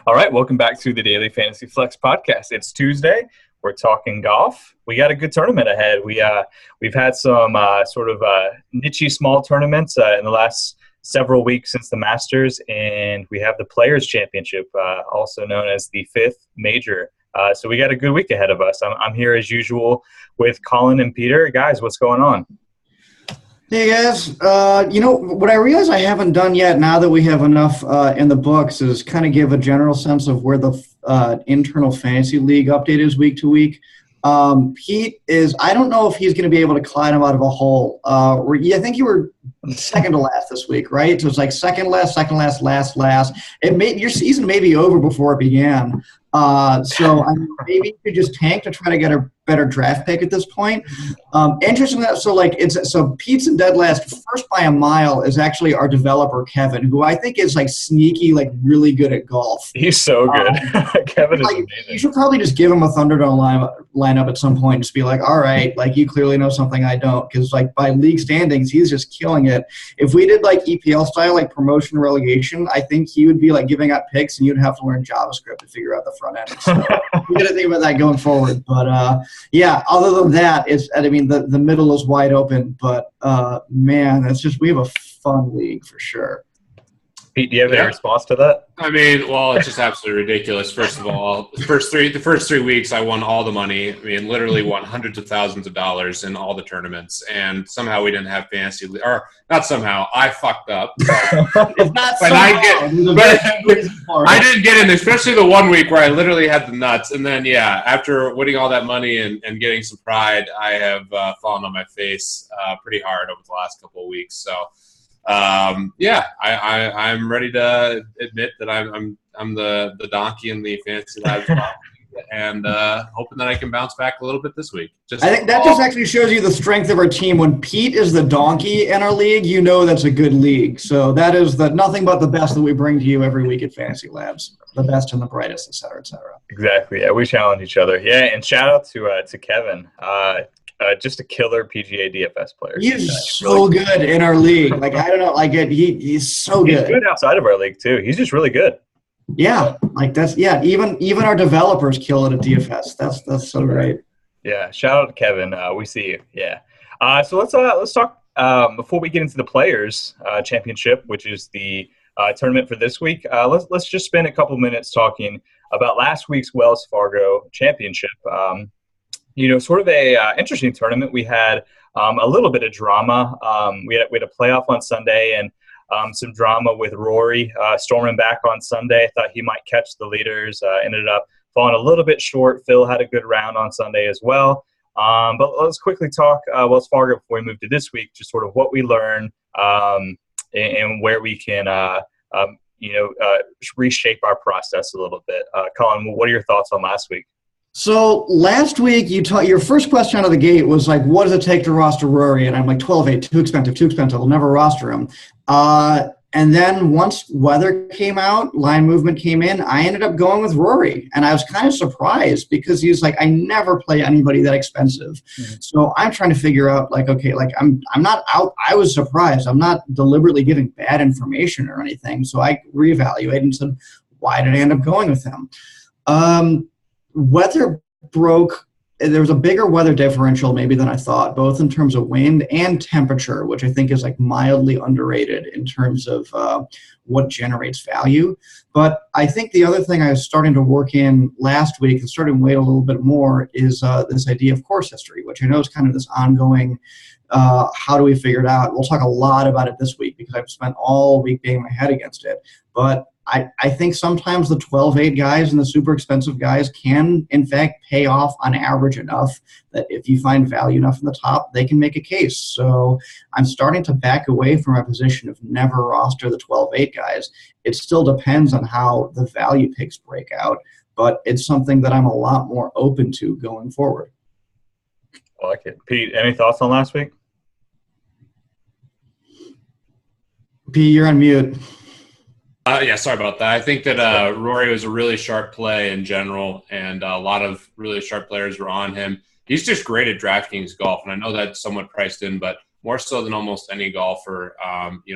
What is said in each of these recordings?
All right, welcome back to the Daily Fantasy Flex podcast. It's Tuesday. We're talking golf. We got a good tournament ahead. We've had some niche small tournaments in the last several weeks since the Masters, and we have the Players Championship, also known as the fifth major. So we got a good week ahead of us. I'm here as usual with Colin and Peter. Guys, what's going on? Hey guys, what I realize I haven't done yet now that we have enough in the books is kind of give a general sense of where the internal fantasy league update is week to week. Pete I don't know if he's going to be able to climb him out of a hole. I think you were second to last this week, right? So it's like second last, last. Your season may be over before it began. Maybe you could just tank to try to get a better draft pick at this point. Interestingly, so Pete's in dead last. First by a mile is actually our developer Kevin, who I think is like sneaky, like really good at golf. He's so good. Kevin is amazing. You should probably just give him a Thunderdome lineup at some point and just be like, all right, like you clearly know something I don't, because like by league standings, he's just killing it. If we did like EPL style, like promotion relegation, I think he would be like giving out picks and you'd have to learn JavaScript to figure out the front end. So we got to think about that going forward. But yeah, other than that, the middle is wide open. But man, we have a fun league for sure. Pete, do you have any response to that? I mean, well, it's just absolutely ridiculous. First of all, the first 3 weeks, I won all the money. I mean, literally won hundreds of thousands of dollars in all the tournaments, and somehow we didn't have fantasy, or not somehow. I fucked up. It's not I didn't get in, especially the 1 week where I literally had the nuts, and then after winning all that money and getting some pride, I have fallen on my face pretty hard over the last couple of weeks. So. I'm ready to admit that I'm the donkey in the fantasy labs and hoping that I can bounce back a little bit this week. I think that just actually shows you the strength of our team. When Pete is the donkey in our league, you know that's a good league. So that is nothing but the best that we bring to you every week at Fantasy Labs. The best and the brightest, et cetera, et cetera. Exactly. Yeah, we challenge each other. Yeah, and shout out to Kevin. Just a killer PGA DFS player. He's so good in our league. Like, I don't know, he's so good. He's good outside of our league too. He's just really good. Yeah, even our developers kill it at DFS. That's so great. Yeah, shout out to Kevin. We see you. Yeah. So let's talk before we get into the Players Championship, which is the tournament for this week. Let's just spend a couple minutes talking about last week's Wells Fargo Championship. Sort of a interesting tournament. We had a little bit of drama. We had a playoff on Sunday and some drama with Rory storming back on Sunday. I thought he might catch the leaders. Ended up falling a little bit short. Phil had a good round on Sunday as well. But let's quickly talk Wells Fargo before we move to this week, just sort of what we learned and where we can reshape our process a little bit. Colin, what are your thoughts on last week? So last week, your first question out of the gate was like, what does it take to roster Rory? And I'm like, 12-8, too expensive. I'll never roster him. And then once weather came out, line movement came in, I ended up going with Rory. And I was kind of surprised because he was like, I never play anybody that expensive. Mm-hmm. So I'm trying to figure out, like, okay, like I'm not out. I was surprised. I'm not deliberately giving bad information or anything. So I reevaluated and said, why did I end up going with him? Weather broke. There was a bigger weather differential maybe than I thought, both in terms of wind and temperature, which I think is like mildly underrated in terms of what generates value. But I think the other thing I was starting to work in last week and starting to wait a little bit more is this idea of course history, which I know is kind of this ongoing how do we figure it out? We'll talk a lot about it this week because I've spent all week banging my head against it. But I think sometimes the 12-8 guys and the super expensive guys can, in fact, pay off on average enough that if you find value enough in the top, they can make a case. So I'm starting to back away from a position of never roster the 12-8 guys. It still depends on how the value picks break out, but it's something that I'm a lot more open to going forward. I like it. Pete, any thoughts on last week? Pete, you're on mute. Sorry about that. I think that Rory was a really sharp play in general, and a lot of really sharp players were on him. He's just great at DraftKings golf, and I know that's somewhat priced in, but more so than almost any golfer,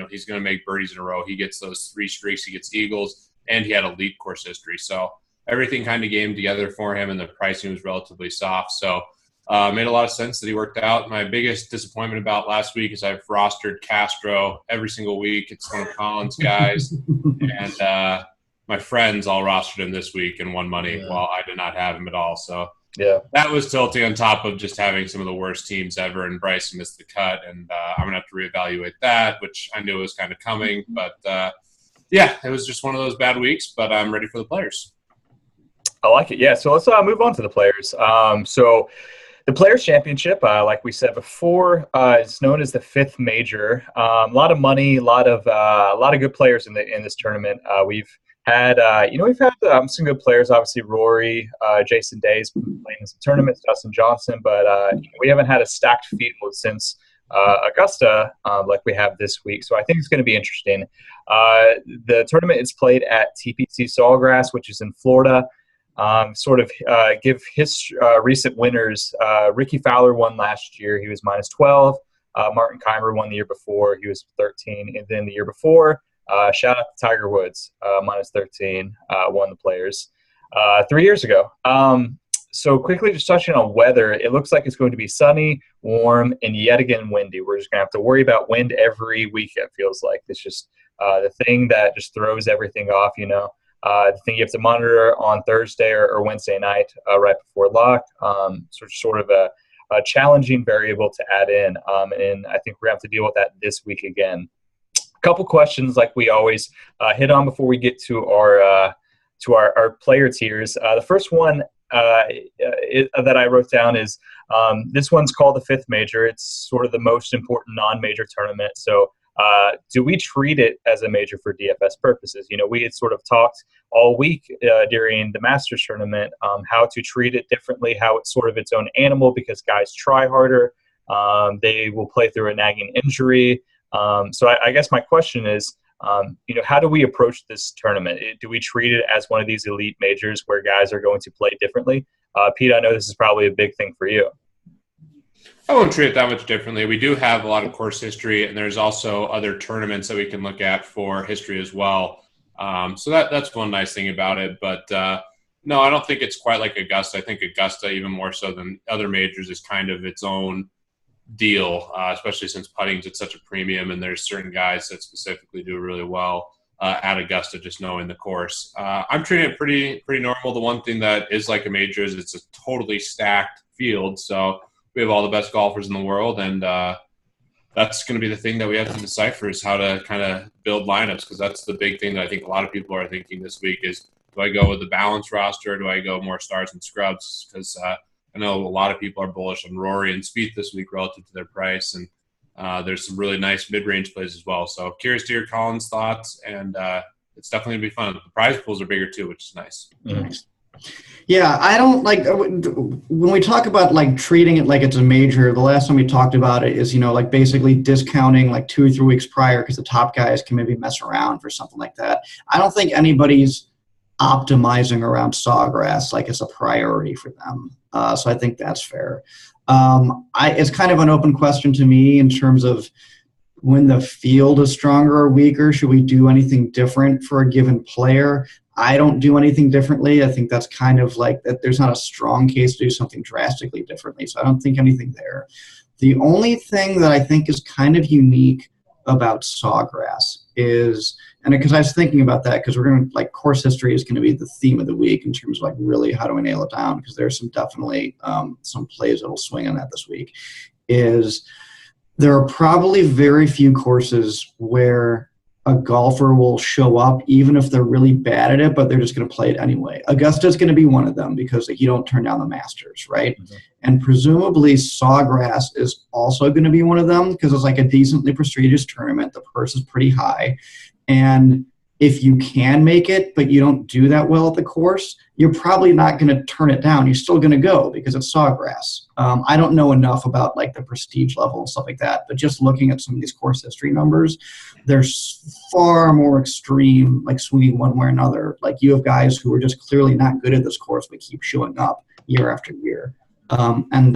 he's going to make birdies in a row. He gets those 3 streaks. He gets eagles. and he had elite course history. So everything kind of came together for him, and the pricing was relatively soft. So made a lot of sense that he worked out. My biggest disappointment about last week is I've rostered Castro every single week. It's one of Colin's guys. And my friends all rostered him this week and won money while I did not have him at all. So that was tilting on top of just having some of the worst teams ever, and Bryson missed the cut. And I'm going to have to reevaluate that, which I knew was kind of coming. But, it was just one of those bad weeks, but I'm ready for the players. I like it. Yeah, so let's move on to the players. So the Players' Championship, like we said before, is known as the fifth major. A lot of money, a lot of good players in this tournament. We've had some good players. Obviously, Rory, Jason Day's been playing in some tournaments, Dustin Johnson, but we haven't had a stacked field since Augusta like we have this week. So I think it's going to be interesting. The tournament is played at TPC Sawgrass, which is in Florida. Give his recent winners. Ricky Fowler won last year. He was minus 12. Martin Keimer won the year before. He was 13. And then the year before, shout out to Tiger Woods, minus 13, won the Players 3 years ago. So quickly just touching on weather, it looks like it's going to be sunny, warm, and yet again windy. We're just going to have to worry about wind every week, it feels like. It's just the thing that just throws everything off, the thing you have to monitor on Thursday or Wednesday night right before lock. Sort of a challenging variable to add in. And I think we're going to have to deal with that this week again. A couple questions like we always hit on before we get to our player tiers. The first one that I wrote down is this one's called the fifth major. It's sort of the most important non-major tournament. So do we treat it as a major for DFS purposes? We had sort of talked all week during the Masters tournament how to treat it differently, how it's sort of its own animal because guys try harder. They will play through a nagging injury. So I guess my question is, how do we approach this tournament? Do we treat it as one of these elite majors where guys are going to play differently? Pete, I know this is probably a big thing for you. I won't treat it that much differently. We do have a lot of course history, and there's also other tournaments that we can look at for history as well. So that's one nice thing about it. But no, I don't think it's quite like Augusta. I think Augusta, even more so than other majors, is kind of its own deal, especially since putting's at such a premium, and there's certain guys that specifically do really well at Augusta, just knowing the course. I'm treating it pretty normal. The one thing that is like a major is it's a totally stacked field, so we have all the best golfers in the world, and that's going to be the thing that we have to decipher is how to kind of build lineups, because that's the big thing that I think a lot of people are thinking this week is, do I go with the balanced roster, or do I go more stars and scrubs? Because I know a lot of people are bullish on Rory and Spieth this week relative to their price, and there's some really nice mid-range plays as well. So curious to hear Colin's thoughts, and it's definitely going to be fun. The prize pools are bigger too, which is nice. Nice. Yeah, I don't like when we talk about like treating it like it's a major. The last time we talked about it is, like basically discounting like 2 or 3 weeks prior because the top guys can maybe mess around for something like that. I don't think anybody's optimizing around Sawgrass like it's a priority for them. So I think that's fair. It's kind of an open question to me in terms of when the field is stronger or weaker, should we do anything different for a given player? I don't do anything differently. I think that's kind of like that. There's not a strong case to do something drastically differently. So I don't think anything there. The only thing that I think is kind of unique about Sawgrass is, and because I was thinking about that, because we're going to like course history is going to be the theme of the week in terms of like really how do we nail it down, because there's some definitely some plays that will swing on that this week, is there are probably very few courses where a golfer will show up even if they're really bad at it, but they're just going to play it anyway. Augusta is going to be one of them because you don't turn down the Masters, right? Mm-hmm. And presumably Sawgrass is also going to be one of them because it's like a decently prestigious tournament. The purse is pretty high. And if you can make it, but you don't do that well at the course, you're probably not going to turn it down. You're still going to go because it's Sawgrass. I don't know enough about like the prestige level and stuff like that, but just looking at some of these course history numbers, they're far more extreme, like swinging one way or another. Like you have guys who are just clearly not good at this course, but keep showing up year after year. And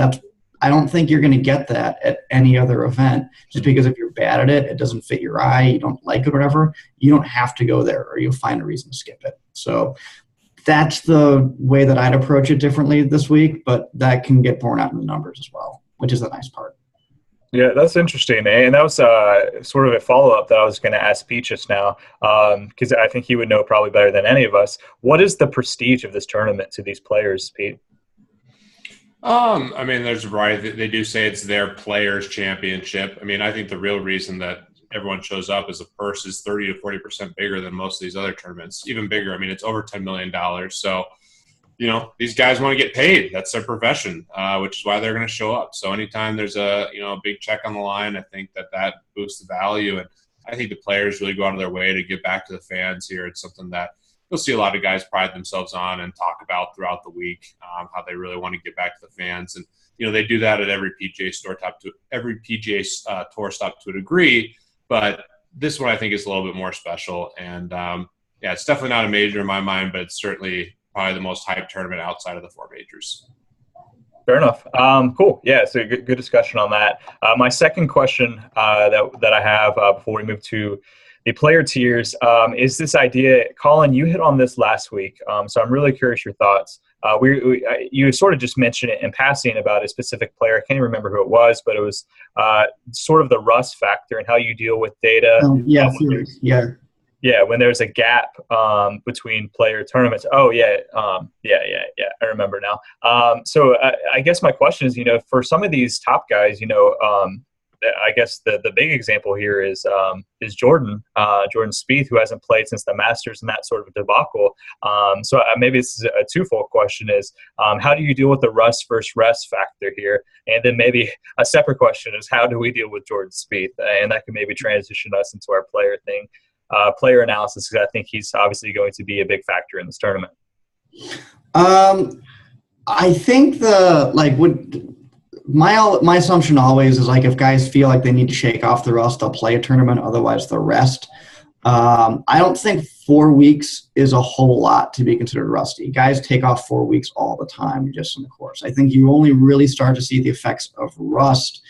I don't think you're going to get that at any other event, just because if you're bad at it, it doesn't fit your eye, you don't like it or whatever, you don't have to go there, or you'll find a reason to skip it. So that's the way that I'd approach it differently this week, but that can get borne out in the numbers as well, which is the nice part. Yeah, that's interesting. And that was sort of a follow-up that I was going to ask Pete just now, because I think he would know probably better than any of us. What is the prestige of this tournament to these players, Pete? I mean, there's a variety. They do say it's their players' championship. I mean, I think the real reason that everyone shows up is the purse is 30 to 40% bigger than most of these other tournaments, even bigger. I mean, it's over $10 million. So, you know, these guys want to get paid. That's their profession, which is why they're going to show up. So anytime there's a big check on the line, I think that boosts the value. And I think the players really go out of their way to give back to the fans here. It's something that you'll see a lot of guys pride themselves on and talk about throughout the week, how they really want to get back to the fans. And, you know, they do that at every PGA Tour stop to a degree. But this one I think is a little bit more special. And, yeah, it's definitely not a major in my mind, but it's certainly probably the most hyped tournament outside of the four majors. Fair enough. Cool. Yeah, so good discussion on that. My second question that I have before we move to the player tiers is this idea. Colin, you hit on this last week, so I'm really curious your thoughts. You sort of just mentioned it in passing about a specific player. I can't even remember who it was, but it was sort of the rust factor and how you deal with data. Yeah, when there's a gap between player tournaments. Oh, yeah. I remember now. So I guess my question is, for some of these top guys, I guess the big example here is Jordan Spieth, who hasn't played since the Masters and that sort of debacle. So maybe this is a twofold question: is how do you deal with the rust versus rest factor here? And then maybe a separate question is how do we deal with Jordan Spieth? And that can maybe transition us into our player analysis, because I think he's obviously going to be a big factor in this tournament. I think my assumption always is if guys feel like they need to shake off the rust, they'll play a tournament. Otherwise, they'll rest. I don't think 4 weeks is a whole lot to be considered rusty. Guys take off 4 weeks all the time just in the course. I think you only really start to see the effects of rust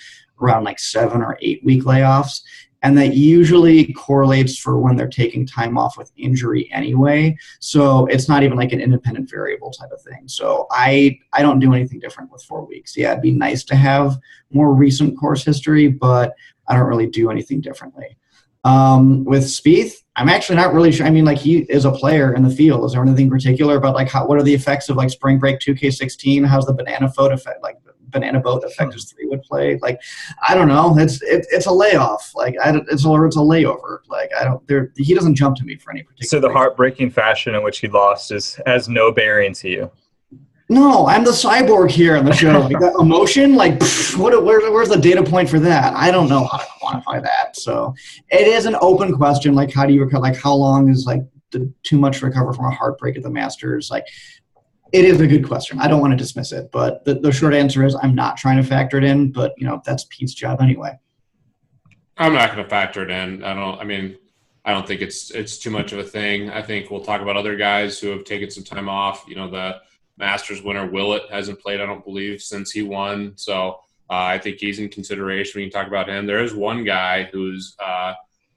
around 7 or 8 week layoffs. And that usually correlates for when they're taking time off with injury anyway. So it's not even an independent variable type of thing. So I don't do anything different with 4 weeks. Yeah, it'd be nice to have more recent course history, but I don't really do anything differently. With Spieth, I'm actually not really sure. I mean, he is a player in the field. Is there anything particular about what are the effects of Spring Break 2K16? How's the banana boat affect his 3-wood play? I don't know. It's a layoff. It's a layover. He doesn't jump to me for any particular. So the heartbreaking fashion in which he lost has no bearing to you. No, I'm the cyborg here on the show. That emotion, where's the data point for that? I don't know how to quantify that. So it is an open question. How do you recover? How long is too much to recover from a heartbreak at the Masters? It is a good question. I don't want to dismiss it, but the short answer is I'm not trying to factor it in. But that's Pete's job anyway. I'm not going to factor it in. I don't think it's too much of a thing. I think we'll talk about other guys who have taken some time off. The Masters winner Willett hasn't played, I don't believe, since he won. So I think he's in consideration when you talk about him. There is one guy who's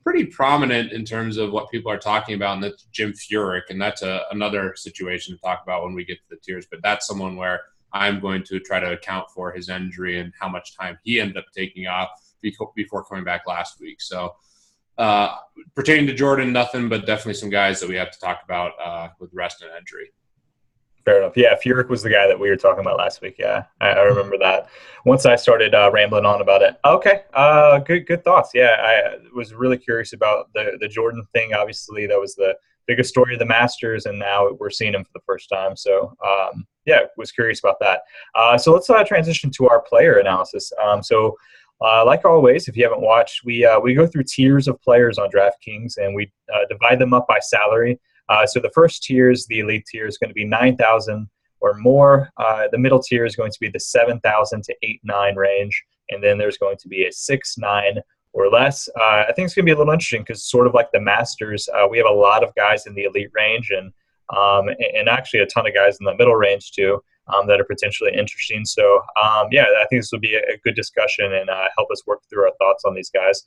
pretty prominent in terms of what people are talking about, and that's Jim Furyk, and that's another situation to talk about when we get to the tiers. But that's someone where I'm going to try to account for his injury and how much time he ended up taking off before coming back last week. So pertaining to Jordan, nothing, but definitely some guys that we have to talk about with rest and injury. Fair enough. Yeah, Furyk was the guy that we were talking about last week. Yeah, I remember that. Once I started rambling on about it. Okay, good thoughts. Yeah, I was really curious about the Jordan thing. Obviously, that was the biggest story of the Masters, and now we're seeing him for the first time. So, yeah, was curious about that. So let's transition to our player analysis. Like always, if you haven't watched, we go through tiers of players on DraftKings, and we divide them up by salary. So the first tier is the elite tier is going to be 9,000 or more. The middle tier is going to be the 7,000 to 8,900 range. And then there's going to be a 6,900 or less. I think it's going to be a little interesting because sort of like the Masters, we have a lot of guys in the elite range and actually a ton of guys in the middle range too. that are potentially interesting. So, yeah, I think this will be a good discussion and help us work through our thoughts on these guys.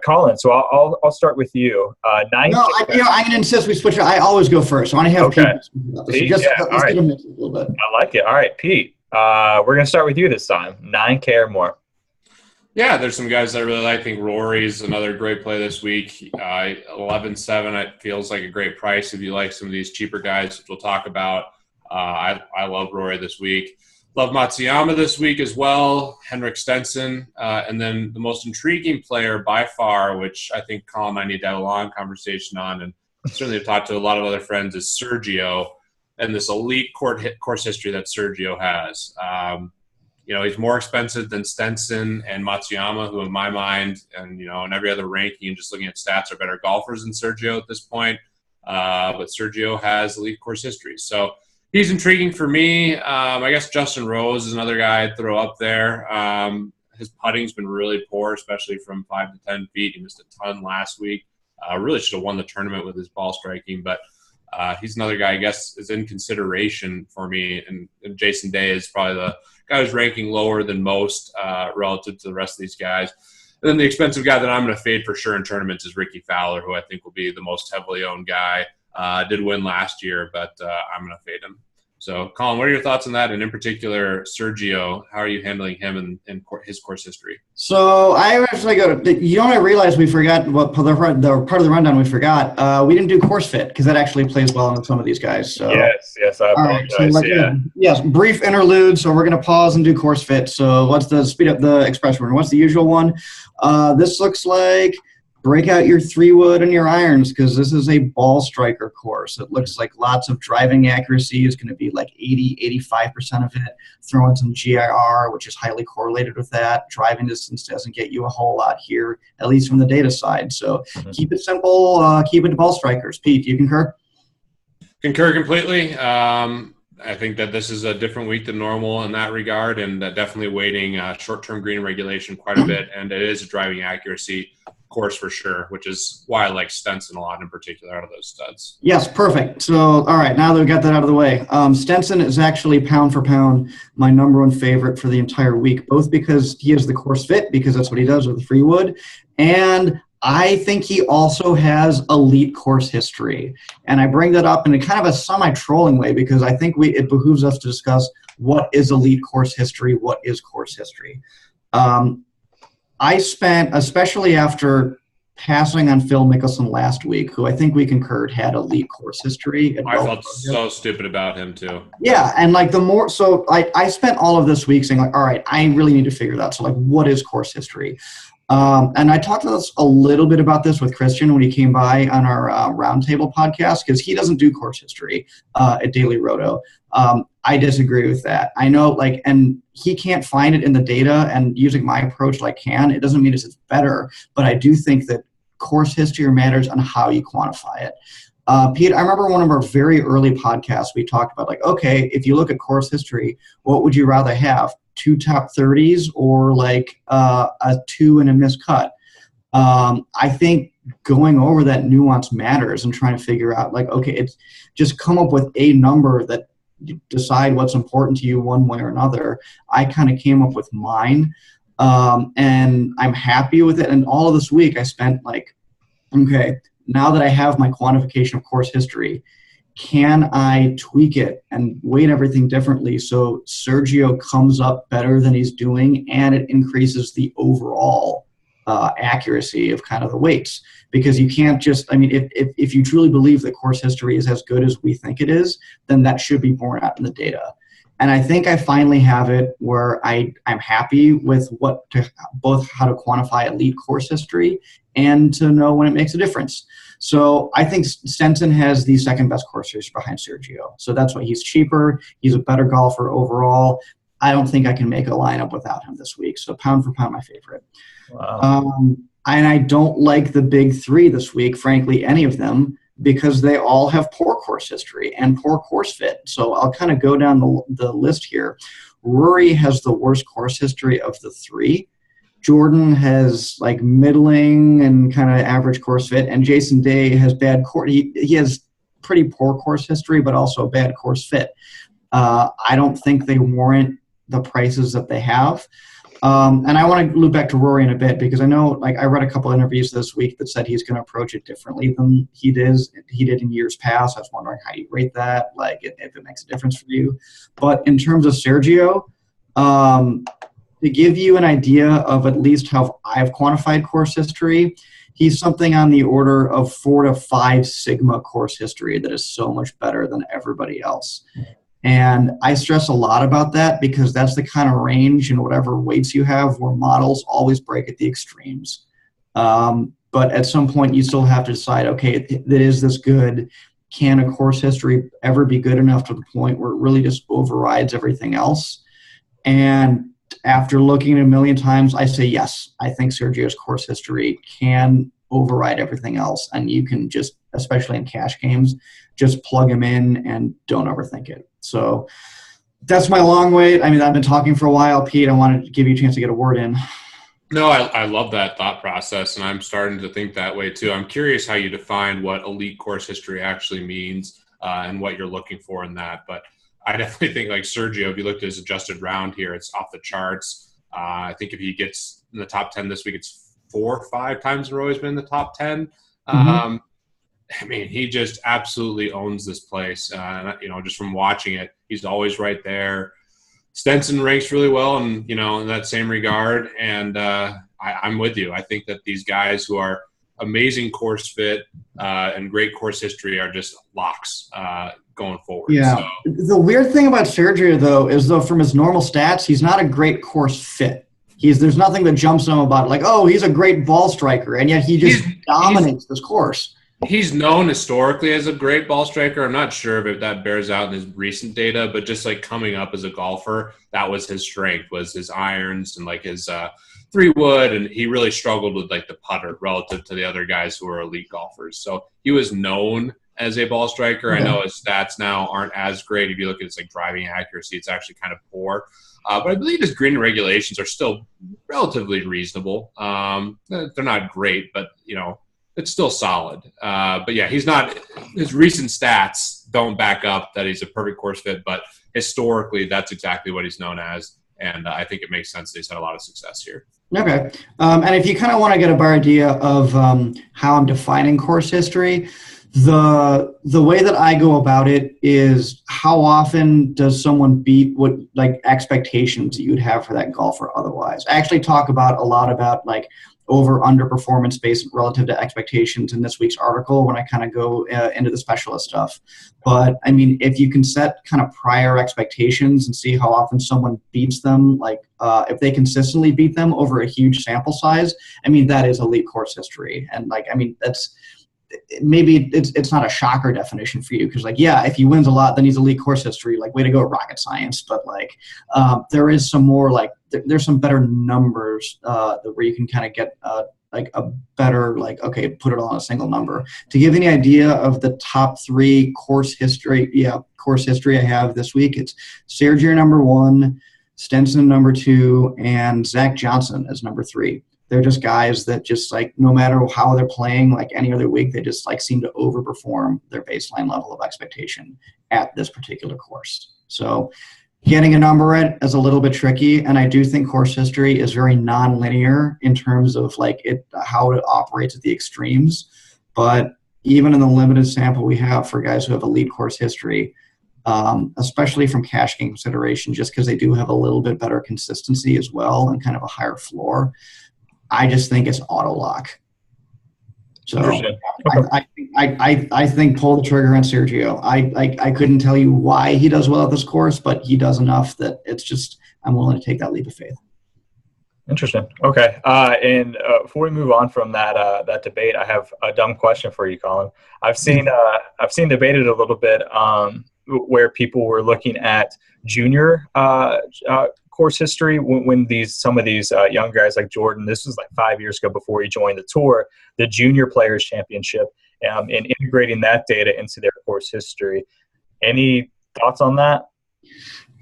Colin, so I'll start with you. No, I'm going to insist we switch it. I always go first. So I want to have Okay. Pete. So let's get a mix a little bit. I like it. All right, Pete. We're going to start with you this time. 9K or more. Yeah, there's some guys that I really like. I think Rory's another great play this week. 11.7, it feels like a great price if you like some of these cheaper guys that we'll talk about. I love Rory this week. Love Matsuyama this week as well, Henrik Stenson. And then the most intriguing player by far, which I think Colin and I need to have a long conversation on, and certainly have talked to a lot of other friends, is Sergio and this elite course history that Sergio has. He's more expensive than Stenson and Matsuyama, who in my mind, and, in every other ranking, just looking at stats, are better golfers than Sergio at this point. But Sergio has elite course history. So he's intriguing for me. I guess Justin Rose is another guy I'd throw up there. His putting's been really poor, especially from 5 to 10 feet. He missed a ton last week. Really should have won the tournament with his ball striking, but he's another guy I guess is in consideration for me. And Jason Day is probably the guy who's ranking lower than most relative to the rest of these guys. And then the expensive guy that I'm going to fade for sure in tournaments is Ricky Fowler, who I think will be the most heavily owned guy. Did win last year, but I'm going to fade him. So, Colin, what are your thoughts on that? And in particular, Sergio, how are you handling him and his course history? So I actually I realized we forgot what part of the rundown we forgot. We didn't do course fit because that actually plays well with some of these guys. So. Yes, I apologize. All right, so yes, brief interlude. So we're going to pause and do course fit. So what's the speed up the express run? What's the usual one? This looks like break out your 3-wood and your irons because this is a ball striker course. It looks like lots of driving accuracy is going to be like 85% of it. Throw in some GIR, which is highly correlated with that. Driving distance doesn't get you a whole lot here, at least from the data side. So keep it simple, keep it to ball strikers. Pete, do you concur? Concur completely. I think that this is a different week than normal in that regard, and definitely weighting short-term green regulation quite a bit, and it is a driving accuracy course for sure, which is why I like Stenson a lot in particular out of those studs. Yes, perfect. So, all right, now that we got that out of the way, Stenson is actually pound for pound my number one favorite for the entire week, both because he has the course fit, because that's what he does with the free wood, and I think he also has elite course history. And I bring that up in a kind of a semi-trolling way because I think it behooves us to discuss what is elite course history, what is course history. I spent, especially after passing on Phil Mickelson last week, who I think we concurred had elite course history. I felt so stupid about him too. Yeah, and like so I spent all of this week saying like, all right, I really need to figure that out. So like, what is course history? And I talked to us a little bit about this with Christian when he came by on our roundtable podcast because he doesn't do course history at Daily Roto. I disagree with that. I know, and he can't find it in the data, and using my approach like can, it doesn't mean it's better, but I do think that course history matters on how you quantify it. Pete, I remember one of our very early podcasts, we talked about like, okay, if you look at course history, what would you rather have? 2 top 30s or like a 2 and a miscut? I think going over that nuance matters and trying to figure out like, okay, it's just come up with a number that decide what's important to you one way or another. I kind of came up with mine, and I'm happy with it. And all of this week I spent like, okay, now that I have my quantification of course history, can I tweak it and weight everything differently so Sergio comes up better than he's doing and it increases the overall accuracy of kind of the weights? Because you can't just, if you truly believe that course history is as good as we think it is, then that should be borne out in the data. And I think I finally have it where I'm happy with both how to quantify elite course history and to know when it makes a difference. So I think Stenson has the second best course history behind Sergio. So that's why he's cheaper. He's a better golfer overall. I don't think I can make a lineup without him this week. So pound for pound, my favorite. Wow. And I don't like the big three this week, frankly, any of them, because they all have poor course history and poor course fit. So I'll kind of go down the list here. Rory has the worst course history of the three. Jordan has like middling and kind of average course fit, and Jason Day has bad course. He has pretty poor course history, but also bad course fit. I don't think they warrant the prices that they have. And I want to loop back to Rory in a bit because I know, like, I read a couple interviews this week that said he's going to approach it differently than he did in years past. I was wondering how you rate that, like, if it makes a difference for you. But in terms of Sergio, to give you an idea of at least how I've quantified course history, he's something on the order of 4 to 5 sigma course history that is so much better than everybody else. And I stress a lot about that because that's the kind of range and whatever weights you have where models always break at the extremes. But at some point you still have to decide, okay, it is this good. Can a course history ever be good enough to the point where it really just overrides everything else? And after looking at it a million times, I say yes. I think Sergio's course history can override everything else. And you can just, especially in cash games, just plug him in and don't overthink it. So that's my long wait. I mean, I've been talking for a while, Pete. I wanted to give you a chance to get a word in. No, I love that thought process, and I'm starting to think that way too. I'm curious how you define what elite course history actually means and what you're looking for in that. But I definitely think, like Sergio, if you look at his adjusted round here, it's off the charts. I think if he gets in the top 10 this week, it's 4 or 5 times in a row he's been in the top 10. Mm-hmm. I mean, he just absolutely owns this place. Just from watching it, he's always right there. Stenson ranks really well, and in that same regard. And I'm with you. I think that these guys who are amazing course fit and great course history are just locks going forward. Yeah. So. The weird thing about Sergio, though, is from his normal stats, he's not a great course fit. There's nothing that jumps him about like, oh, he's a great ball striker, and yet he just dominates this course. He's known historically as a great ball striker. I'm not sure if that bears out in his recent data, but just like coming up as a golfer, that was his strength, was his irons and like his 3-wood, and he really struggled with like the putter relative to the other guys who are elite golfers. So he was known as a ball striker. I know his stats now aren't as great. If you look at his like driving accuracy, it's actually kind of poor. But I believe his green regulations are still relatively reasonable. They're not great, but it's still solid. But yeah, he's not. His recent stats don't back up that he's a perfect course fit, but historically, that's exactly what he's known as, and I think it makes sense that he's had a lot of success here. Okay, and if you kind of want to get a better idea of how I'm defining course history, the way that I go about it is how often does someone beat what like expectations that you would have for that golfer otherwise. I actually talk a lot about like over underperformance based relative to expectations in this week's article when I kind of go into the specialist stuff. But I mean, if you can set kind of prior expectations and see how often someone beats them, like if they consistently beat them over a huge sample size, I mean, that is elite course history. And like, I mean, that's maybe it's not a shocker definition for you because like, yeah, if he wins a lot, then he's elite course history, like way to go rocket science. But like there is some more like there's some better numbers where you can kind of get like a better like, okay, put it all on a single number. To give any idea of the top 3 course history I have this week, it's Sergio number 1, Stenson number 2, and Zach Johnson as number 3. They're just guys that just like no matter how they're playing, like any other week, they just like seem to overperform their baseline level of expectation at this particular course. So getting a number right is a little bit tricky, and I do think course history is very nonlinear in terms of like how it operates at the extremes. But even in the limited sample we have for guys who have elite course history, especially from cash game consideration, just because they do have a little bit better consistency as well and kind of a higher floor, I just think it's auto lock. So I think pull the trigger on Sergio. I couldn't tell you why he does well at this course, but he does enough that it's just I'm willing to take that leap of faith. Interesting. Okay. And before we move on from that debate, I have a dumb question for you, Colin. I've seen debated a little bit where people were looking at junior course history when some of these young guys like Jordan, this was like 5 years ago before he joined the tour, the Junior Players Championship, and integrating that data into their course history. Any thoughts on that?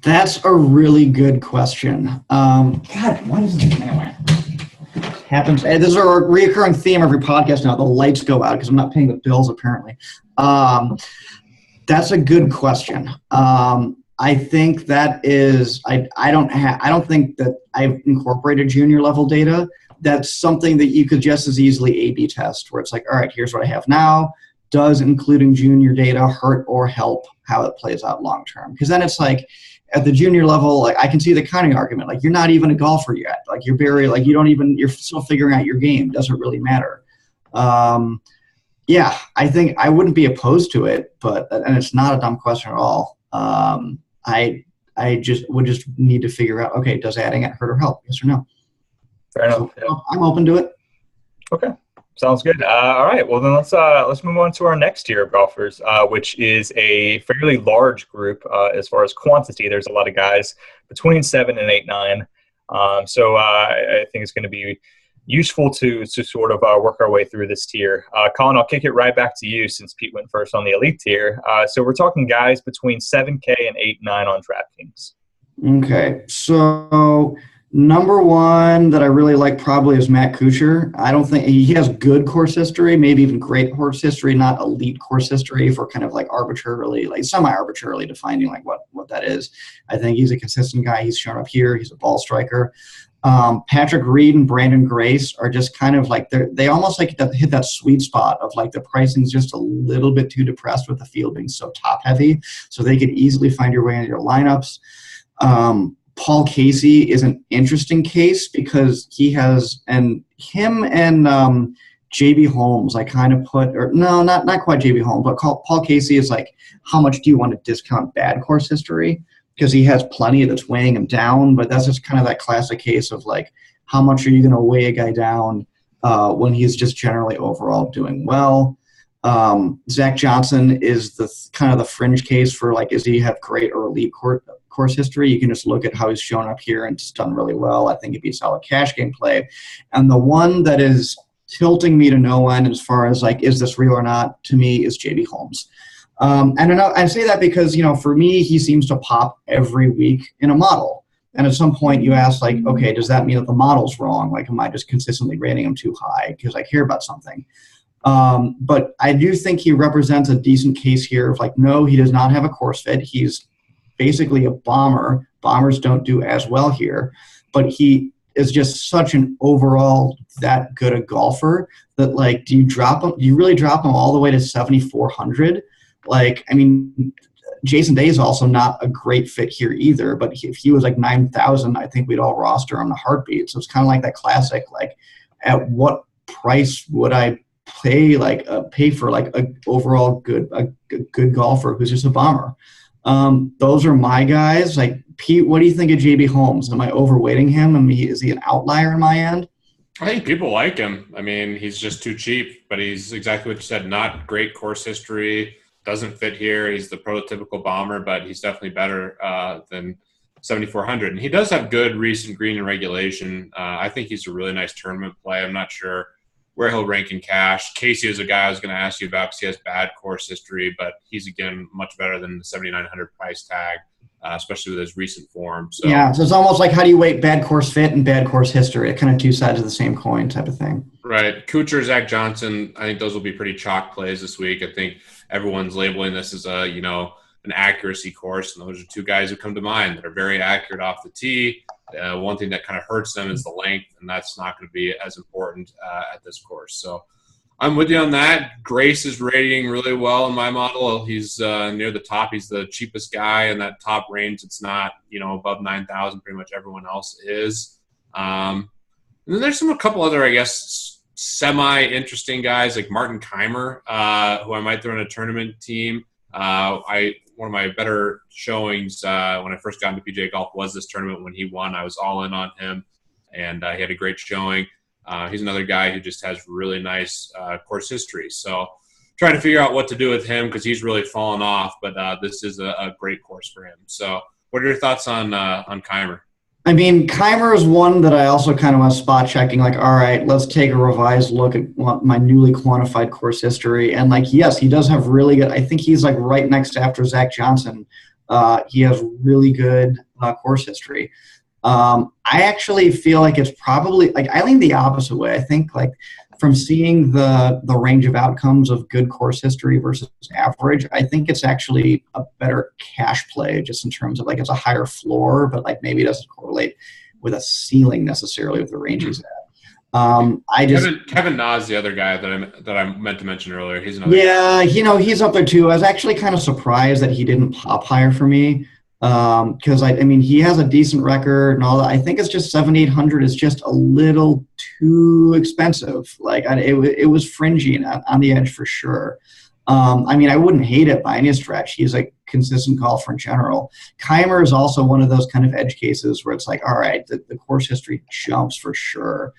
That's a really good question. God, what is it? Anyway, happens. This is a reoccurring theme every podcast now. The lights go out because I'm not paying the bills apparently. That's a good question. I think that is I don't think that I've incorporated junior level data. That's something that you could just as easily A/B test, where it's like, all right, here's what I have now. Does including junior data hurt or help how it plays out long term? Because then it's like at the junior level, like I can see the counting argument. Like you're not even a golfer yet. Like you're very like you're still figuring out your game. Doesn't really matter. Yeah, I think I wouldn't be opposed to it, but and it's not a dumb question at all. I just would just need to figure out, okay, does adding it hurt or help? Yes or no? Fair enough. So, Yeah. I'm open to it. Okay. Sounds good. All right. Well, then let's move on to our next tier of golfers, which is a fairly large group as far as quantity. There's a lot of guys between 7 and 8, 9. So I think it's going to be useful to sort of work our way through this tier. Colin, I'll kick it right back to you since Pete went first on the elite tier. So we're talking guys between 7K and 8, 9 on DraftKings. Okay. So number one that I really like probably is Matt Kuchar. I don't think he has good course history, maybe even great course history, not elite course history for kind of like arbitrarily, like semi-arbitrarily defining like what that is. I think he's a consistent guy. He's shown up here. He's a ball striker. Patrick Reed and Brandon Grace are just kind of like they almost like hit that sweet spot of like the pricing's just a little bit too depressed with the field being so top heavy, so they could easily find your way into your lineups. Paul Casey is an interesting case because him and JB Holmes I kind of put, or no, not quite JB Holmes, but Paul Casey is like, how much do you want to discount bad course history? Because he has plenty that's weighing him down, but that's just kind of that classic case of like, how much are you going to weigh a guy down when he's just generally overall doing well? Zach Johnson is the kind of the fringe case for like, does he have great or elite course history? You can just look at how he's shown up here and it's done really well. I think it'd be a solid cash game play. And the one that is tilting me to no end as far as like, is this real or not, to me is JB Holmes. And I say that because, for me, he seems to pop every week in a model. And at some point you ask like, okay, does that mean that the model's wrong? Like, am I just consistently rating him too high because I care about something? But I do think he represents a decent case here of like, no, he does not have a course fit. He's basically a bomber. Bombers don't do as well here, but he is just such an overall that good a golfer that like, do you really drop him all the way to 7,400? Like, I mean, Jason Day is also not a great fit here either, but if he was like 9,000, I think we'd all roster on a heartbeat. So it's kind of like that classic, like at what price would I pay for like a overall good golfer who's just a bomber? Those are my guys. Like, Pete, what do you think of JB Holmes? Am I overweighting him? I mean, is he an outlier in my end? I think people like him. I mean, he's just too cheap, but he's exactly what you said, not great course history. Doesn't fit here. He's the prototypical bomber, but he's definitely better than 7,400. And he does have good recent green and regulation. I think he's a really nice tournament play. I'm not sure where he'll rank in cash. Casey is a guy I was going to ask you about because he has bad course history, but he's, again, much better than the 7,900 price tag, especially with his recent form. So yeah, so it's almost like how do you weight bad course fit and bad course history? Kind of two sides of the same coin type of thing. Right. Kuchar, Zach Johnson, I think those will be pretty chalk plays this week. I think everyone's labeling this as an accuracy course, and those are two guys who come to mind that are very accurate off the tee. One thing that kind of hurts them is the length, and that's not going to be as important at this course. So I'm with you on that. Grace is rating really well in my model. He's near the top. He's the cheapest guy in that top range. It's not, above 9,000. Pretty much everyone else is. And then there's a couple other, I guess, semi-interesting guys like Martin Keimer, who I might throw in a tournament team. One of my better showings when I first got into PGA golf was this tournament when he won. I was all in on him, and he had a great showing. He's another guy who just has really nice course history. So trying to figure out what to do with him because he's really fallen off, but this is a great course for him. So what are your thoughts on Keimer? I mean, Keimer is one that I also kind of want spot checking, like, all right, let's take a revised look at my newly quantified course history. And, like, yes, he does have really good – I think he's, like, right next after Zach Johnson. He has really good course history. I actually feel like it's probably – like, I lean the opposite way. I think, like, from seeing the range of outcomes of good course history versus average, I think it's actually a better cash play just in terms of like it's a higher floor, but like maybe it doesn't correlate with a ceiling necessarily with the range he's at. Kevin Na is the other guy that I meant to mention earlier. He's another guy. He's up there too. I was actually kind of surprised that he didn't pop higher for me. Because I mean, he has a decent record and all that. I think it's just 7,800 is just a little too expensive. Like it was fringy on the edge for sure. I mean, I wouldn't hate it by any stretch. He's a consistent golfer in general. Keimer is also one of those kind of edge cases where it's like, all right, the course history jumps for sure.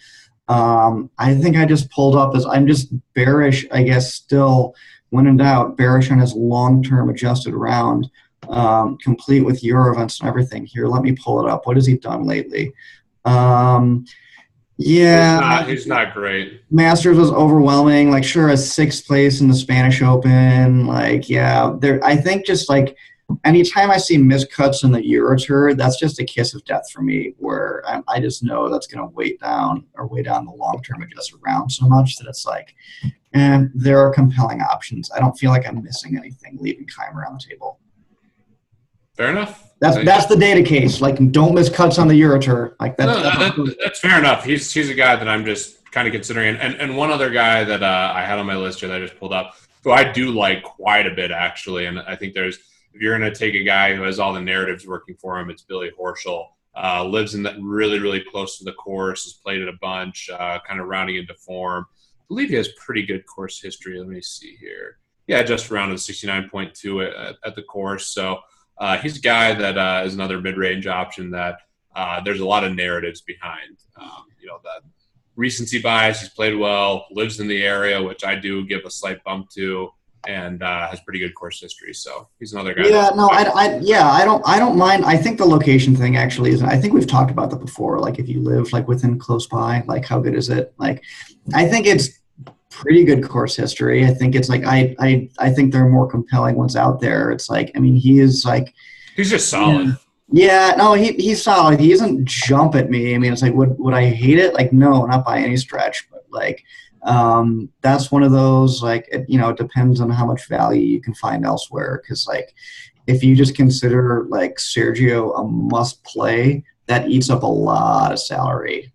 I think I just pulled up as I'm just bearish, I guess, still when in doubt, bearish on his long-term adjusted round. Complete with Euro events and everything. Here, let me pull it up. What has he done lately? He's not great. Masters was overwhelming. Like, sure, a 6th place in the Spanish Open. Like, yeah, I think just like anytime I see miscuts in the Euro Tour, that's just a kiss of death for me. Where I just know that's going to weigh down the long-term adjusted round so much that it's like, and there are compelling options. I don't feel like I'm missing anything leaving Keimer on the table. Fair enough. That's the data case. Like, don't miss cuts on the Euro Tour. Like that's fair enough. He's a guy that I'm just kind of considering. And one other guy that I had on my list here that I just pulled up, who I do like quite a bit actually. And I think if you're going to take a guy who has all the narratives working for him, it's Billy Horschel. Lives in that really, really close to the course. Has played it a bunch. Kind of rounding into form. I believe he has pretty good course history. Let me see here. Yeah, just rounded 69.2 at the course. So. He's a guy that is another mid-range option that there's a lot of narratives behind. The recency bias, he's played well, lives in the area, which I do give a slight bump to, and has pretty good course history. So he's another guy. Yeah, no, I don't mind. I think the location thing actually is. I think we've talked about that before. Like if you live like within close by, like how good is it? Like, I think it's pretty good course history. I think it's like I think there are more compelling ones out there. It's like, I mean, he's just solid. Yeah, no, he's solid. He doesn't jump at me. I mean, it's like would I hate it? Like, no, not by any stretch. But like that's one of those like it depends on how much value you can find elsewhere. Because like if you just consider like Sergio a must play, that eats up a lot of salary.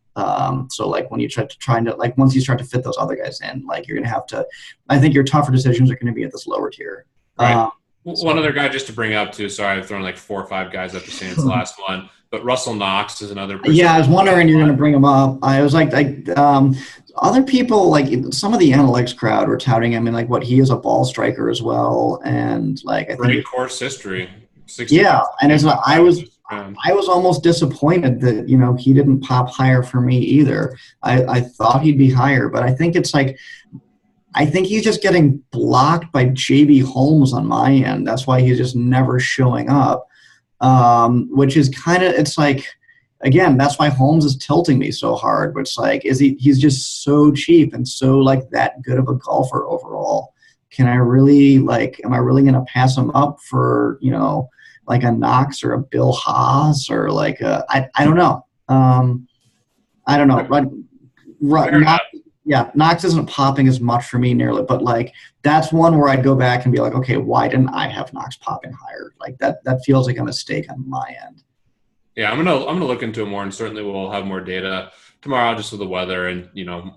So like when you once you start to fit those other guys in, like you're going to have to, I think your tougher decisions are going to be at this lower tier. Right. One other guy just to bring up too. Sorry, I've thrown like 4 or 5 guys up to say it's the last one, but Russell Knox is another person. Yeah, I was wondering you're going to bring him up. I was like other people, like some of the analytics crowd were touting him and like what he is a ball striker as well. And like, I great think course history. Yeah. And it's like, I was almost disappointed that, he didn't pop higher for me either. I thought he'd be higher, but I think it's like, I think he's just getting blocked by JB Holmes on my end. That's why he's just never showing up, which is kind of, it's like, again, that's why Holmes is tilting me so hard. But it's like, he's just so cheap and so like that good of a golfer overall. Am I really going to pass him up for, like a Knox or a Bill Haas or like I don't know. I don't know. Knox isn't popping as much for me nearly, but like that's one where I'd go back and be like, okay, why didn't I have Knox popping higher? Like that feels like a mistake on my end. Yeah, I'm gonna look into it more, and certainly we'll have more data tomorrow just with the weather and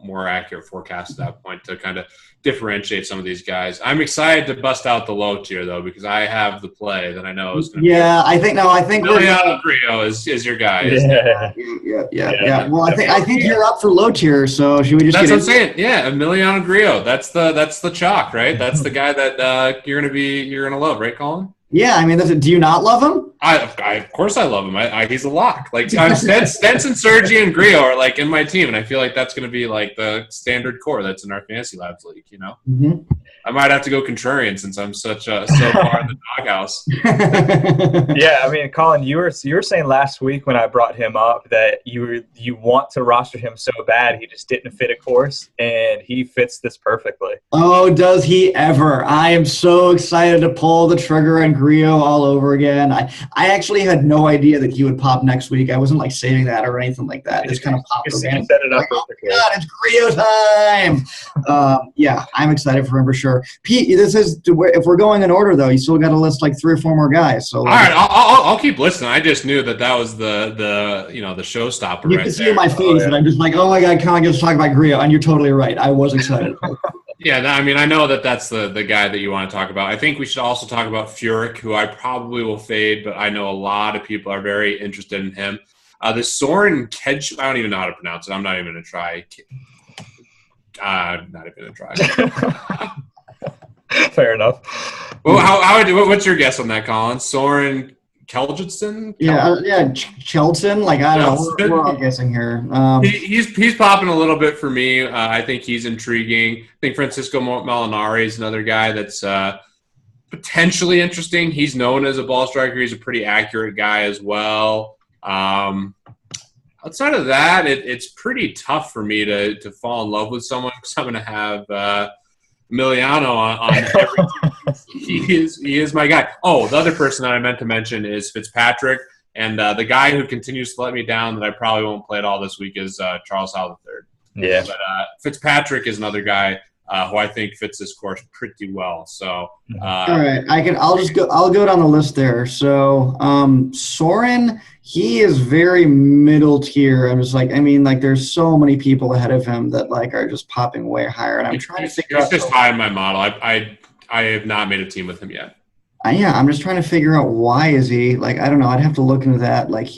more accurate forecast at that point to kind of differentiate some of these guys. I'm excited to bust out the low tier though because I have the play that I know is going to. Yeah, I think Emiliano Grillo is your guy. Yeah. Well, I think you're up for low tier, so should we just? That's what I'm saying. Yeah, Emiliano Grillo. That's the chalk, right? That's the guy that you're gonna love, right, Colin? Yeah, I mean, do you not love him? Of course I love him. He's a lock. Like Stenson, Sergi, and Grillo are like in my team, and I feel like that's going to be like the standard core that's in our Fantasy Labs league. Mm-hmm. I might have to go contrarian since I'm so far in the doghouse. Yeah, I mean, Colin, you were saying last week when I brought him up that you want to roster him so bad he just didn't fit a course, and he fits this perfectly. Oh, does he ever? I am so excited to pull the trigger on Grillo all over again. I actually had no idea that he would pop next week. I wasn't like saving that or anything like that. This kind of popped organically. Set it up. Like, oh my God, it's Grio time. Yeah, I'm excited for him for sure. Pete, if we're going in order though, you still got to list like 3 or 4 more guys. So all right, I'll keep listening. I just knew that was the showstopper. You can see in my face that I'm just like, oh my God, Colin gets to talk about Grio, and you're totally right. I was excited. Yeah, I mean, I know that's the guy that you want to talk about. I think we should also talk about Furyk, who I probably will fade, but I know a lot of people are very interested in him. The Soren Kedge, I don't even know how to pronounce it. I'm not even going to try. Not even going to try. Fair enough. Well, what's your guess on that, Colin? Soren Kjeldsen? Yeah, Kjeldsen. Like, I don't know. We're all guessing here. He's popping a little bit for me. I think he's intriguing. I think Francisco Molinari is another guy that's potentially interesting. He's known as a ball striker. He's a pretty accurate guy as well. Outside of that, it's pretty tough for me to fall in love with someone because I'm going to have Emiliano on every team. He is my guy. Oh, the other person that I meant to mention is Fitzpatrick, and the guy who continues to let me down that I probably won't play at all this week is Charles Howell III. Yeah, but Fitzpatrick is another guy who I think fits this course pretty well. So all right, I'll go down the list there. So Soren, he is very middle tier. I'm just like, I mean, like there's so many people ahead of him that like are just popping way higher, and I'm trying to figure out. It's just high in my model. I have not made a team with him yet. Yeah, I'm just trying to figure out why is he like, I don't know. I'd have to look into that. Like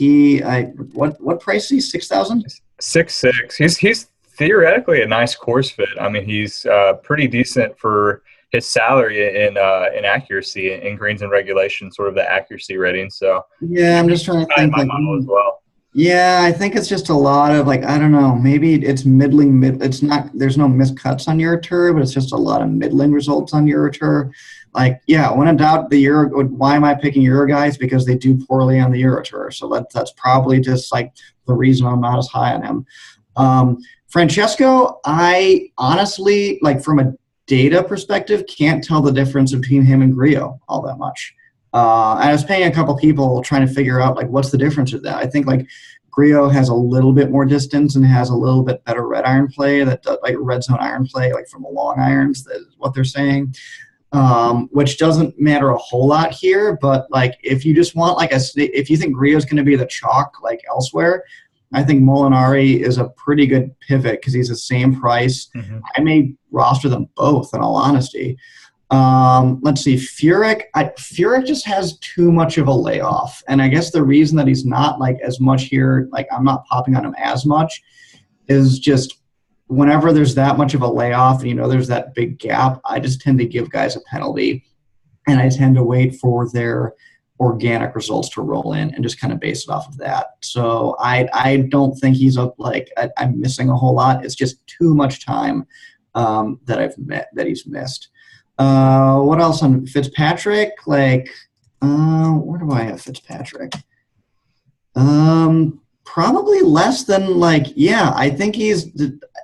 what price is he? 6,000? 6'6". He's theoretically a nice course fit. I mean, he's pretty decent for his salary in accuracy in greens and regulation, sort of the accuracy rating. So yeah, I'm just trying to think. My model as well. Yeah, I think it's just a lot of like, I don't know, maybe it's middling. It's not. There's no missed cuts on Eurotour, but it's just a lot of middling results on Eurotour. Like, yeah, when in doubt, why am I picking Euro guys? Because they do poorly on the Eurotour. So that's probably just like the reason I'm not as high on him. Francesco, I honestly, like from a data perspective, can't tell the difference between him and Grio all that much. I was paying a couple people trying to figure out like what's the difference with that. I think like Grio has a little bit more distance and has a little bit better red iron play, like red zone iron play, like from the long irons. That is what they're saying, which doesn't matter a whole lot here. But like if you just want like if you think Grio is going to be the chalk like elsewhere, I think Molinari is a pretty good pivot because he's the same price. Mm-hmm. I may roster them both, in all honesty. Let's see, Furyk. Furyk just has too much of a layoff, and I guess the reason that he's not like as much here, like I'm not popping on him as much, is just whenever there's that much of a layoff, and there's that big gap, I just tend to give guys a penalty, and I tend to wait for their organic results to roll in and just kind of base it off of that. So I don't think he's I'm missing a whole lot. It's just too much time that he's missed. What else on Fitzpatrick? Like, where do I have Fitzpatrick? Probably less than I think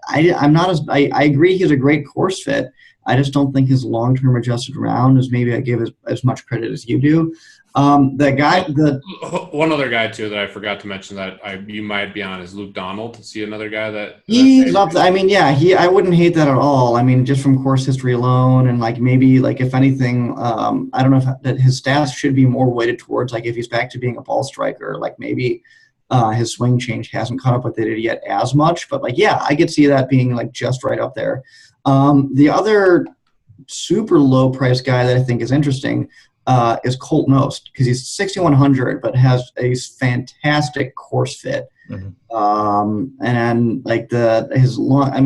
I agree he's a great course fit. I just don't think his long-term adjusted round is maybe I give as much credit as you do. One other guy too that I forgot to mention that you might be on is Luke Donald. See another guy that he's up. I mean, yeah, I wouldn't hate that at all. I mean, just from course history alone, and maybe if anything, I don't know if that his stats should be more weighted towards if he's back to being a ball striker, maybe his swing change hasn't caught up with it yet as much. But yeah, I could see that being just right up there. The other super low price guy that I think is interesting is Colt Knost, because he's 6,100 but has a fantastic course fit. Mm-hmm. And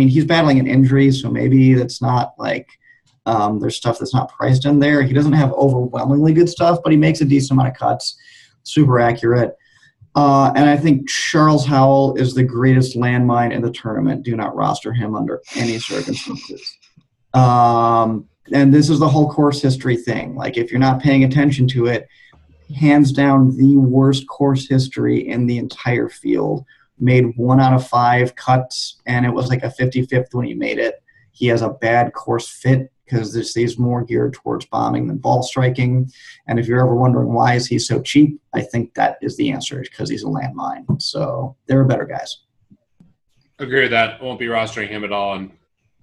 he's battling an injury, so maybe that's not there's stuff that's not priced in there. He doesn't have overwhelmingly good stuff, but he makes a decent amount of cuts, super accurate. And I think Charles Howell is the greatest landmine in the tournament. Do not roster him under any circumstances. And this is the whole course history thing. If you're not paying attention to it, hands down the worst course history in the entire field. Made 1 out of 5 cuts, and it was a 55th when he made it. He has a bad course fit because he's more geared towards bombing than ball striking. And if you're ever wondering why is he so cheap, I think that is the answer, because he's a landmine. So there are better guys. Agree with that. Won't be rostering him at all, and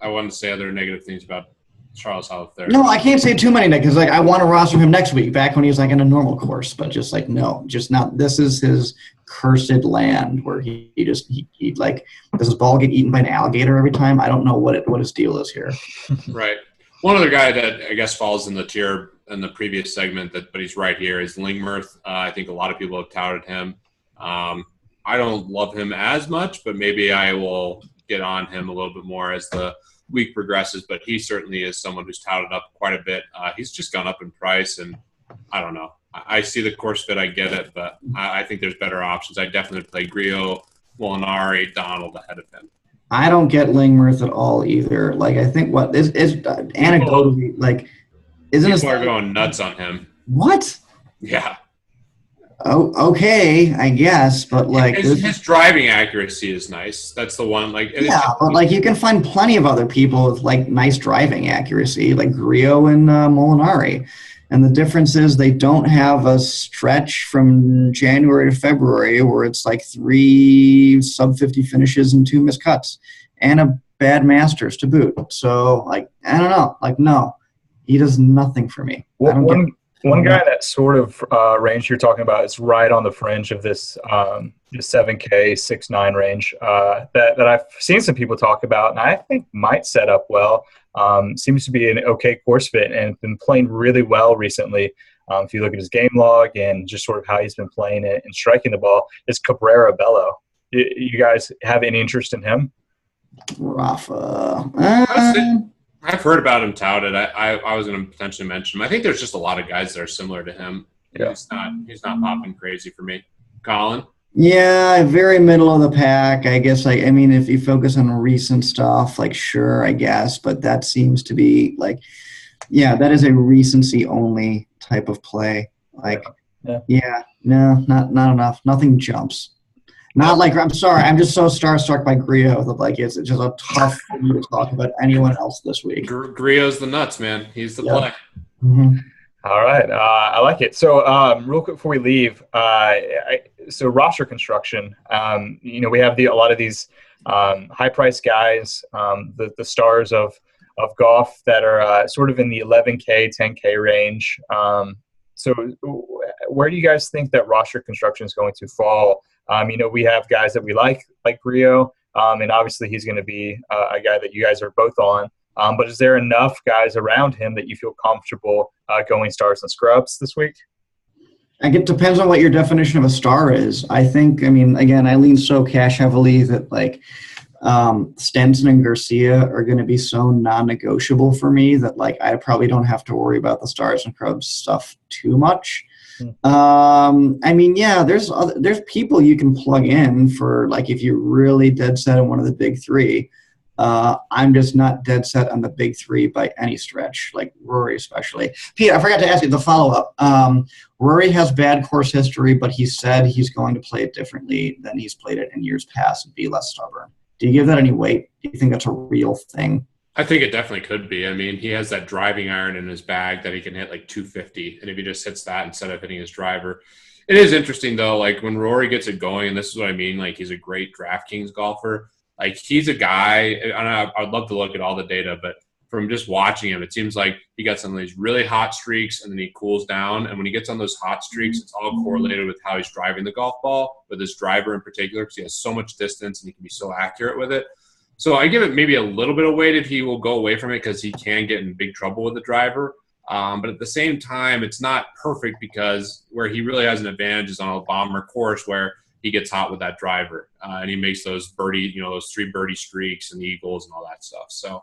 I wanted to say other negative things about Charles Health there. No, I can't say too many because I want to roster him next week, back when he was in a normal course. But just no, just not. This is his cursed land where he does his ball get eaten by an alligator every time? I don't know what his deal is here. Right. One other guy that I guess falls in the tier in the previous segment, but he's right here, is Lingmerth. I think a lot of people have touted him. I don't love him as much, but maybe I will get on him a little bit more as the week progresses. But he certainly is someone who's touted up quite a bit. He's just gone up in price, and I don't know. I see the course fit, I get it, but I think there's better options. I definitely play Griot, Molinari, Donald ahead of him. I don't get Lingmerth at all either. I think what is anecdotally isn't people are going nuts on him. What? Yeah. Oh, okay, I guess, but his driving accuracy is nice. That's the one. But you can find plenty of other people with nice driving accuracy, like Griot and Molinari, and the difference is they don't have a stretch from January to February where it's 3 sub-50 finishes and 2 missed cuts, and a bad Masters to boot. So I don't know. No, he does nothing for me. One guy that sort of range you're talking about is right on the fringe of this 7K, 6-9 range that I've seen some people talk about, and I think might set up well. Seems to be an okay course fit and been playing really well recently. If you look at his game log and just sort of how he's been playing it and striking the ball, is Cabrera Bello. You guys have any interest in him? Rafa. I've heard about him touted. I was going to potentially mention him. I think there's just a lot of guys that are similar to him. Yeah. He's not popping crazy for me. Colin? Yeah, very middle of the pack. I guess, if you focus on recent stuff, sure, I guess. But that seems to be, that is a recency-only type of play. No, not enough. Nothing jumps. Not I'm sorry, I'm just so starstruck by Griot that it's just a tough for me to talk about anyone else this week. Griot's the nuts, man. He's the play. Mm-hmm. All right, I like it. So real quick before we leave, so roster construction, we have a lot of these high-priced guys, the stars of golf that are sort of in the 11K, 10K range. So where do you guys think that roster construction is going to fall? We have guys that we like Griot, and obviously he's going to be a guy that you guys are both on. But is there enough guys around him that you feel comfortable going stars and scrubs this week? I think it depends on what your definition of a star is. I think, again, I lean so cash heavily that Stenson and Garcia are going to be so non-negotiable for me that I probably don't have to worry about the stars and scrubs stuff too much. There's people you can plug in for if you're really dead set on one of the big three. I'm just not dead set on the big three by any stretch, Rory especially. Pete, I forgot to ask you the follow-up. Rory has bad course history, but he said he's going to play it differently than he's played it in years past and be less stubborn. Do you give that any weight? Do you think that's a real thing? I think it definitely could be. He has that driving iron in his bag that he can hit 250, and if he just hits that instead of hitting his driver. It is interesting, though, when Rory gets it going, and this is what I mean, he's a great DraftKings golfer. He's a guy, and I'd love to look at all the data, but from just watching him, it seems like he got some of these really hot streaks, and then he cools down, and when he gets on those hot streaks, it's all correlated with how he's driving the golf ball, with his driver in particular, because he has so much distance and he can be so accurate with it. So I give it maybe a little bit of weight if he will go away from it, because he can get in big trouble with the driver. But at the same time, it's not perfect, because where he really has an advantage is on a bomber course where he gets hot with that driver and he makes those birdie, those 3 birdie streaks and eagles and all that stuff. So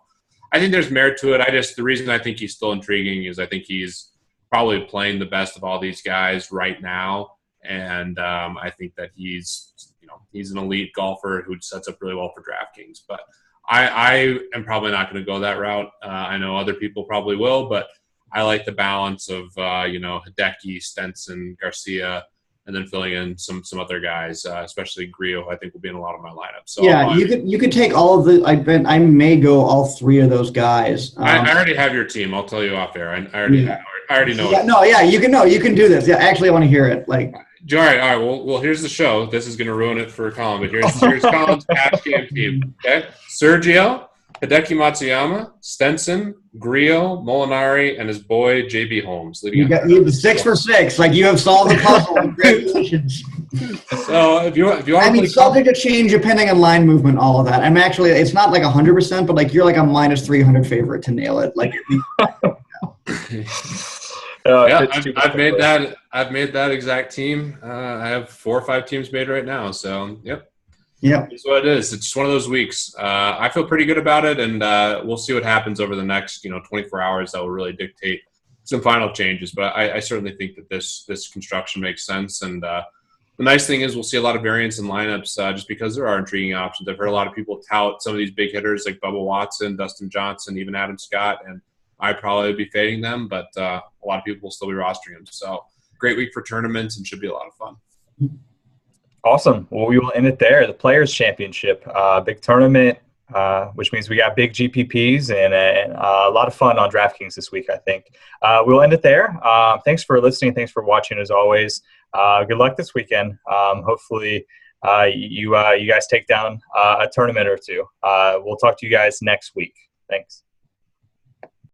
I think there's merit to it. The reason I think he's still intriguing is I think he's probably playing the best of all these guys right now. And I think that he's an elite golfer who sets up really well for DraftKings. But I am probably not going to go that route. I know other people probably will, but I like the balance of, Hideki, Stenson, Garcia, and then filling in some other guys, especially Griot, I think will be in a lot of my lineups. So yeah, you could take all of the. I may go all three of those guys. I already have your team. I'll tell you off air. I already know. Yeah, it. no, yeah, you can do this. Yeah, actually, I want to hear it. Like, all right. Well, here's the show. This is going to ruin it for Colin, but here's Colin's cash game team. Okay, Sergio, Hideki Matsuyama, Stenson, Griot, Molinari, and his boy JB Holmes. You the 6 for 6. Like, you have solved the puzzle. Congratulations. So if you want, I mean, subject to change depending on line movement, all of that. I'm actually, it's not like 100%, but like you're like a minus 300 favorite to nail it. Like. Yeah, I've made that exact team. I have 4 or 5 teams made right now. So, yep. That's what it is. It's just one of those weeks. I feel pretty good about it, and we'll see what happens over the next 24 hours. That will really dictate some final changes. But I certainly think that this construction makes sense. And the nice thing is we'll see a lot of variance in lineups just because there are intriguing options. I've heard a lot of people tout some of these big hitters like Bubba Watson, Dustin Johnson, even Adam Scott, and I'd probably be fading them, but a lot of people will still be rostering them. So great week for tournaments and should be a lot of fun. Awesome. Well, we will end it there. The Players Championship, big tournament, which means we got big GPPs and a lot of fun on DraftKings this week, I think. We'll end it there. Thanks for listening. Thanks for watching, as always. Good luck this weekend. Hopefully you guys take down a tournament or two. We'll talk to you guys next week. Thanks.